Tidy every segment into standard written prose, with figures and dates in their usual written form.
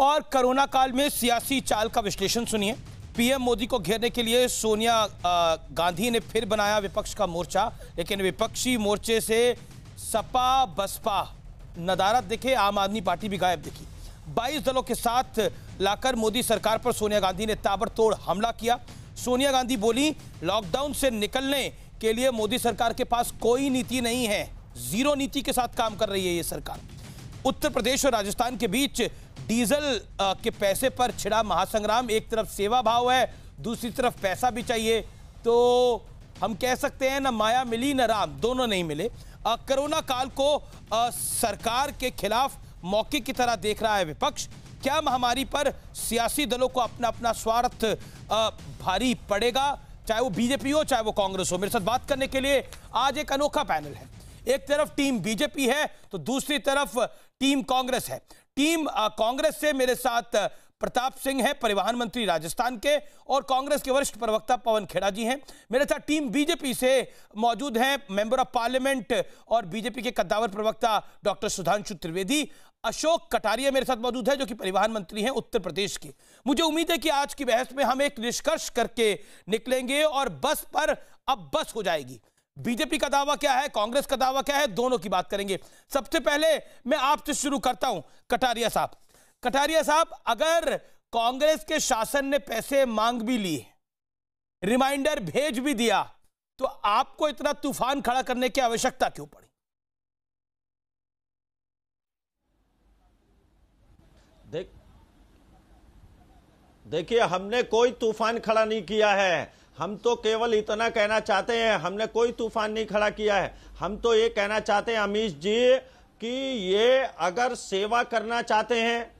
और कोरोना काल में सियासी चाल का विश्लेषण सुनिए। पीएम मोदी को घेरने के लिए सोनिया गांधी ने फिर बनाया विपक्ष का मोर्चा, लेकिन विपक्षी मोर्चे से सपा बसपा नदारद दिखे, आम आदमी पार्टी भी गायब दिखी। 22 दलों के साथ लाकर मोदी सरकार पर सोनिया गांधी ने ताबड़तोड़ हमला किया। सोनिया गांधी बोली, लॉकडाउन से निकलने के लिए मोदी सरकार के पास कोई नीति नहीं है, जीरो नीति के साथ काम कर रही है ये सरकार। उत्तर प्रदेश और राजस्थान के बीच डीजल के पैसे पर छिड़ा महासंग्राम। एक तरफ सेवा भाव है, दूसरी तरफ पैसा भी चाहिए, तो हम कह सकते हैं ना माया मिली न राम, दोनों नहीं मिले। कोरोना काल को सरकार के खिलाफ मौके की तरह देख रहा है विपक्ष। क्या महामारी पर सियासी दलों को अपना अपना स्वार्थ भारी पड़ेगा, चाहे वो बीजेपी हो चाहे वो कांग्रेस हो? मेरे साथ बात करने के लिए आज एक अनोखा पैनल है। एक तरफ टीम बीजेपी है तो दूसरी तरफ टीम कांग्रेस है। टीम कांग्रेस से मेरे साथ प्रताप सिंह है, परिवहन मंत्री राजस्थान के, और कांग्रेस के वरिष्ठ प्रवक्ता पवन खेड़ा जी हैं। मेरे साथ टीम बीजेपी से मौजूद हैं मेंबर ऑफ पार्लियामेंट और बीजेपी के कद्दावर प्रवक्ता डॉक्टर सुधांशु त्रिवेदी। अशोक कटारिया मेरे साथ मौजूद है जो कि परिवहन मंत्री हैं उत्तर प्रदेश के। मुझे उम्मीद है कि आज की बहस में हम एक निष्कर्ष करके निकलेंगे और बस पर अब बस हो जाएगी। बीजेपी का दावा क्या है, कांग्रेस का दावा क्या है, दोनों की बात करेंगे। सबसे पहले मैं आपसे शुरू करता हूं, कटारिया साहब। कटारिया साहब, अगर कांग्रेस के शासन ने पैसे मांग भी लिए, रिमाइंडर भेज भी दिया, तो आपको इतना तूफान खड़ा करने की आवश्यकता क्यों पड़ी? देखिए, हमने कोई तूफान खड़ा नहीं किया है। हम तो केवल इतना कहना चाहते हैं, हमने कोई तूफान नहीं खड़ा किया है। हम तो ये कहना चाहते हैं अमीश जी कि ये अगर सेवा करना चाहते हैं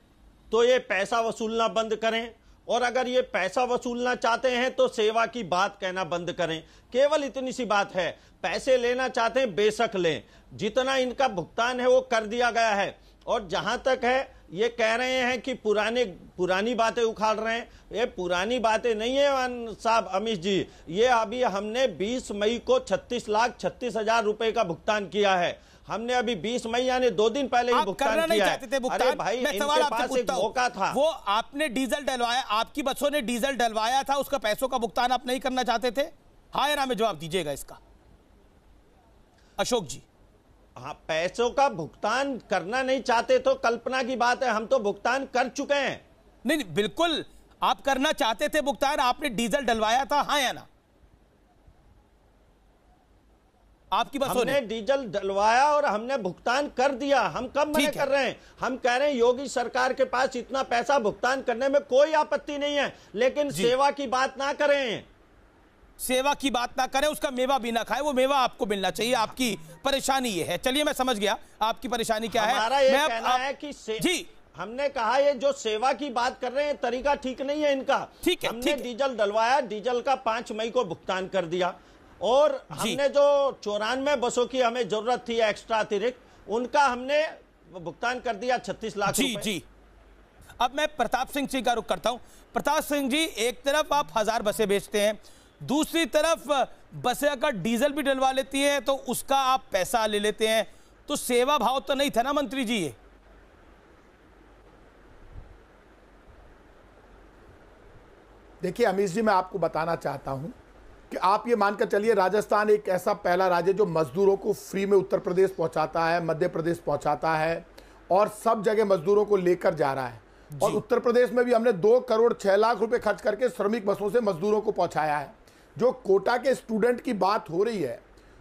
तो ये पैसा वसूलना बंद करें, और अगर ये पैसा वसूलना चाहते हैं तो सेवा की बात कहना बंद करें। केवल इतनी सी बात है। पैसे लेना चाहते हैं बेशक लें, जितना इनका भुगतान है वो कर दिया गया है। और जहां तक है ये कह रहे हैं कि पुरानी बातें उखाड़ रहे हैं, ये पुरानी बातें नहीं है साहब अमीश जी। ये अभी हमने 20 मई को 36,36,000 रुपए का भुगतान किया है। हमने अभी 20 मई यानी 2 दिन पहले ही भुगतान किया है। अरे भाई, इनके पास एक मौका था। वो आपने डीजल डलवाया, आपकी बसों ने डीजल डलवाया था, उसका पैसों का भुगतान आप नहीं करना चाहते थे? हाँ या ना में जवाब दीजिएगा इसका। अशोक जी। हाँ, पैसों का भुगतान करना नहीं चाहते तो कल्पना की बात है, हम तो भुगतान कर चुके हैं। नहीं, बिल्कुल आप करना चाहते थे भुगतान, आपने डीजल डलवाया था, हाँ या ना? आपकी बसों ने डीजल डलवाया और हमने भुगतान कर दिया। हम कब मना कर रहे हैं? हम कह रहे हैं योगी सरकार के पास इतना पैसा भुगतान करने में कोई आपत्ति नहीं है, लेकिन सेवा की बात ना करें। सेवा की बात ना करें, उसका मेवा भी ना खाए, वो मेवा आपको मिलना चाहिए। आपकी परेशानी ये है। चलिए, मैं समझ गया आपकी परेशानी क्या है। हमारा ये कहना है कि जी, हमने कहा ये जो सेवा की बात कर रहे हैं तरीका ठीक नहीं है इनका। ठीक है, हमने डीजल डलवाया, डीजल का 5 मई को भुगतान कर दिया, और हमने जो 94 बसों की हमें जरूरत थी एक्स्ट्रा अतिरिक्त, उनका हमने भुगतान कर दिया 36 लाख रुपए। जी। अब मैं प्रताप सिंह जी का रुख करता हूं। प्रताप सिंह जी, एक तरफ आप 1000 बसें बेचते हैं, दूसरी तरफ बसें अगर डीजल भी डलवा लेती हैं तो उसका आप पैसा ले लेते हैं, तो सेवा भाव तो नहीं था ना मंत्री जी ये? देखिए अमीश जी, मैं आपको बताना चाहता हूं कि आप ये मानकर चलिए, राजस्थान एक ऐसा पहला राज्य है जो मजदूरों को फ्री में उत्तर प्रदेश पहुंचाता है, मध्य प्रदेश पहुंचाता है, और सब जगह मजदूरों को लेकर जा रहा है। और उत्तर प्रदेश में भी हमने 2 करोड़ 6 लाख रुपए खर्च करके श्रमिक बसों से मजदूरों को पहुंचाया है। जो कोटा के स्टूडेंट की बात हो रही है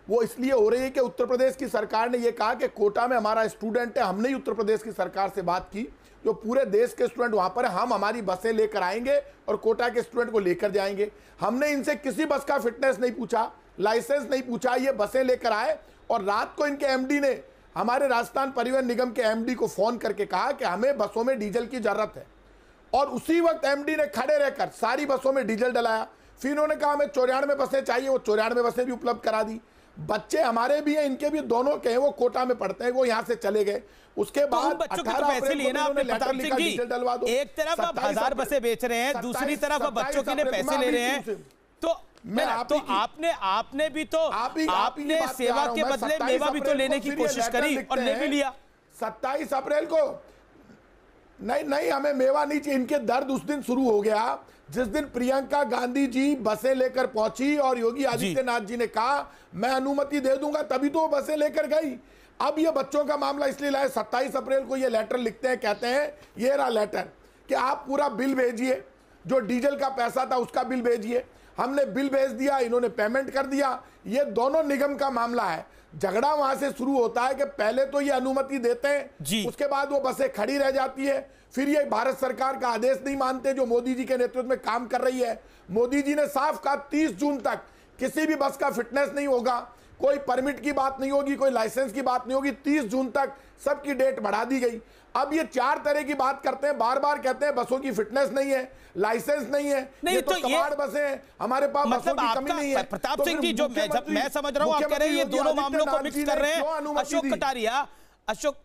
वो इसलिए हो रही है कि उत्तर प्रदेश की सरकार ने ये कहा कि कोटा में हमारा स्टूडेंट है। हमने ही उत्तर प्रदेश की सरकार से बात की, जो पूरे देश के स्टूडेंट वहां पर है, हम हमारी बसें लेकर आएंगे और कोटा के स्टूडेंट को लेकर जाएंगे। हमने इनसे किसी बस का फिटनेस नहीं पूछा, लाइसेंस नहीं पूछा, ये बसें लेकर आए। और रात को इनके एमडी ने हमारे राजस्थान परिवहन निगम के एमडी को फोन करके कहा कि हमें बसों में डीजल की जरूरत है, और उसी वक्त एमडी ने खड़े रहकर सारी बसों में डीजल डलाया। फिर इन्होंने कहा हमें 94 बसें चाहिए, वो 94 बसें भी उपलब्ध करा दी। बच्चे हमारे भी हैं, इनके भी, दोनों के हैं, वो कोटा में पढ़ते हैं, वो यहाँ से चले गए। उसके बाद बच्चों के तो पैसे लिए ना आपने, प्रताप सिंह जी। एक तरफ आप 1000 बसें बेच रहे हैं, दूसरी तरफ आप बच्चों के लिए पैसे ले रहे हैं, तो आपने भी तो आपने सेवा के बदले मेवा भी तो लेने की कोशिश करी और ले भी लिया। 27 अप्रैल को नहीं नहीं, हमें मेवा नहीं चाहिए। इनके दर्द उस दिन शुरू हो गया जिस दिन प्रियंका गांधी जी बसें लेकर पहुंची और योगी आदित्यनाथ जी ने कहा मैं अनुमति दे दूंगा, तभी तो वो बसें लेकर गई। अब ये बच्चों का मामला इसलिए लाए, 27 अप्रैल को ये लेटर लिखते हैं, कहते हैं ये रहा लेटर कि आप पूरा बिल भेजिए, जो डीजल का पैसा था उसका बिल भेजिए। हमने बिल भेज दिया, इन्होंने पेमेंट कर दिया। ये दोनों निगम का मामला है। झगड़ा वहां से शुरू होता है कि पहले तो ये अनुमति देते हैं, उसके बाद वो बसें खड़ी रह जाती है, फिर ये भारत सरकार का आदेश नहीं मानते जो मोदी जी के नेतृत्व में काम कर रही है। मोदी जी ने साफ कहा 30 जून तक किसी भी बस का फिटनेस नहीं होगा, कोई परमिट की बात नहीं होगी, कोई लाइसेंस की बात नहीं होगी। 30 जून तक सबकी डेट बढ़ा दी गई। अब ये 4 तरह की बात करते हैं, बार बार कहते हैं बसों की फिटनेस नहीं है, लाइसेंस नहीं है, नहीं, ये तो कबाड़ बसें हैं, हमारे पास बसों की कमी नहीं है। प्रताप सिंह जी, जो मैं समझ रहा हूं आप कह रहे हैं ये दोनों मामलों को मिक्स कर रहे हैं। अशोक कटारिया, अशोक